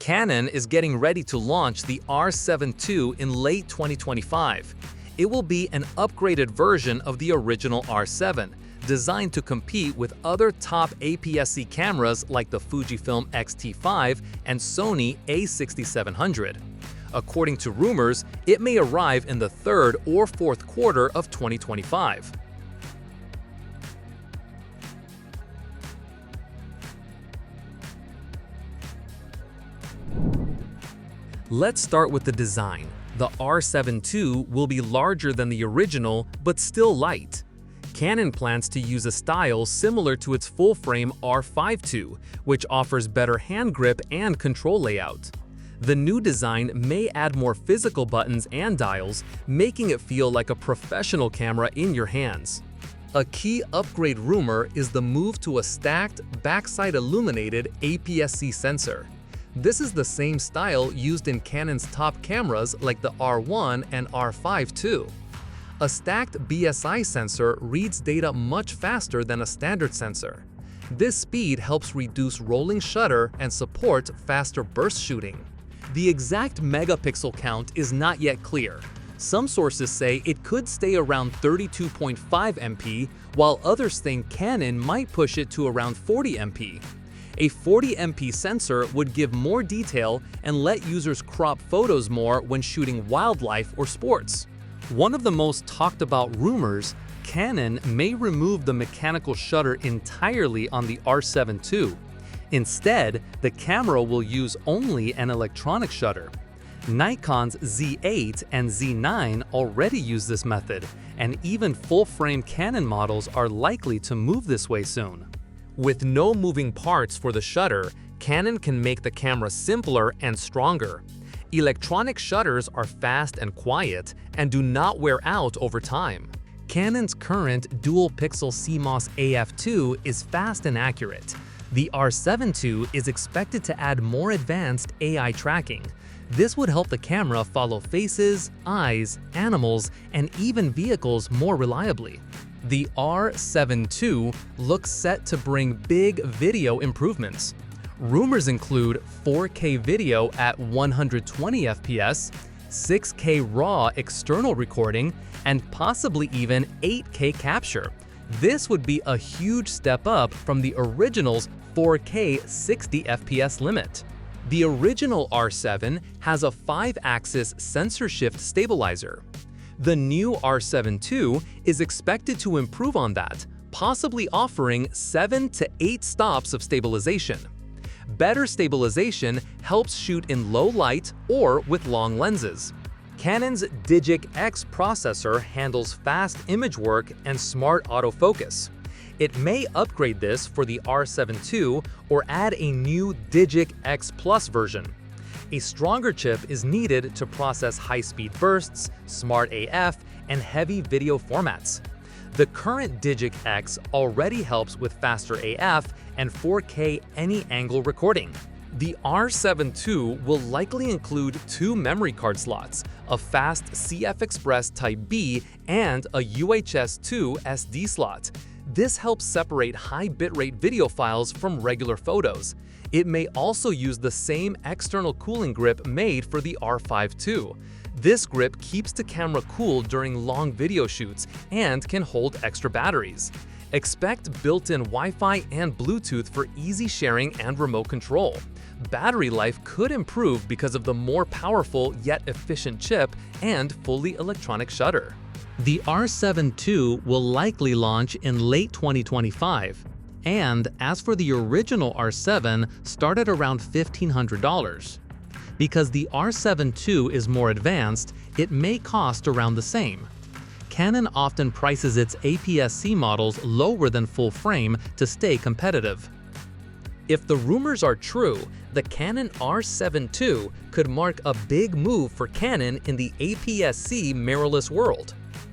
Canon is getting ready to launch the R7 II in late 2025. It will be an upgraded version of the original R7, designed to compete with other top APS-C cameras like the Fujifilm X-T5 and Sony a6700. According to rumors, it may arrive in the third or fourth quarter of 2025. Let's start with the design. The R7 II will be larger than the original, but still light. Canon plans to use a style similar to its full-frame R5 II, which offers better hand grip and control layout. The new design may add more physical buttons and dials, making it feel like a professional camera in your hands. A key upgrade rumor is the move to a stacked, backside illuminated APS-C sensor. This is the same style used in Canon's top cameras like the R1 and R5 II. A stacked BSI sensor reads data much faster than a standard sensor. This speed helps reduce rolling shutter and support faster burst shooting. The exact megapixel count is not yet clear. Some sources say it could stay around 32.5 MP, while others think Canon might push it to around 40 MP. A 40 MP sensor would give more detail and let users crop photos more when shooting wildlife or sports. One of the most talked about rumors, Canon may remove the mechanical shutter entirely on the R7 II. Instead, the camera will use only an electronic shutter. Nikon's Z8 and Z9 already use this method, and even full-frame Canon models are likely to move this way soon. With no moving parts for the shutter, Canon can make the camera simpler and stronger. Electronic shutters are fast and quiet and do not wear out over time. Canon's current dual-pixel CMOS AF2 is fast and accurate. The R7 II is expected to add more advanced AI tracking. This would help the camera follow faces, eyes, animals, and even vehicles more reliably. The R7 II looks set to bring big video improvements. Rumors include 4K video at 120 FPS, 6K RAW external recording, and possibly even 8K capture. This would be a huge step up from the original's 4K 60 FPS limit. The original R7 has a 5-axis sensor shift stabilizer. The new R7 II is expected to improve on that, possibly offering 7 to 8 stops of stabilization. Better stabilization helps shoot in low light or with long lenses. Canon's Digic X processor handles fast image work and smart autofocus. It may upgrade this for the R7 II or add a new Digic X Plus version. A stronger chip is needed to process high-speed bursts, smart AF, and heavy video formats. The current Digic X already helps with faster AF and 4K any-angle recording. The R7 II will likely include 2 memory card slots, a fast CF Express Type B, and a UHS 2 SD slot. This helps separate high bitrate video files from regular photos. It may also use the same external cooling grip made for the R5 II. This grip keeps the camera cool during long video shoots and can hold extra batteries. Expect built-in Wi-Fi and Bluetooth for easy sharing and remote control. Battery life could improve because of the more powerful yet efficient chip and fully electronic shutter. The R7 II will likely launch in late 2025. And as for the original R7, started around $1,500. Because the R7 II is more advanced, it may cost around the same. Canon often prices its APS-C models lower than full-frame to stay competitive. If the rumors are true, the Canon R7 II could mark a big move for Canon in the APS-C mirrorless world.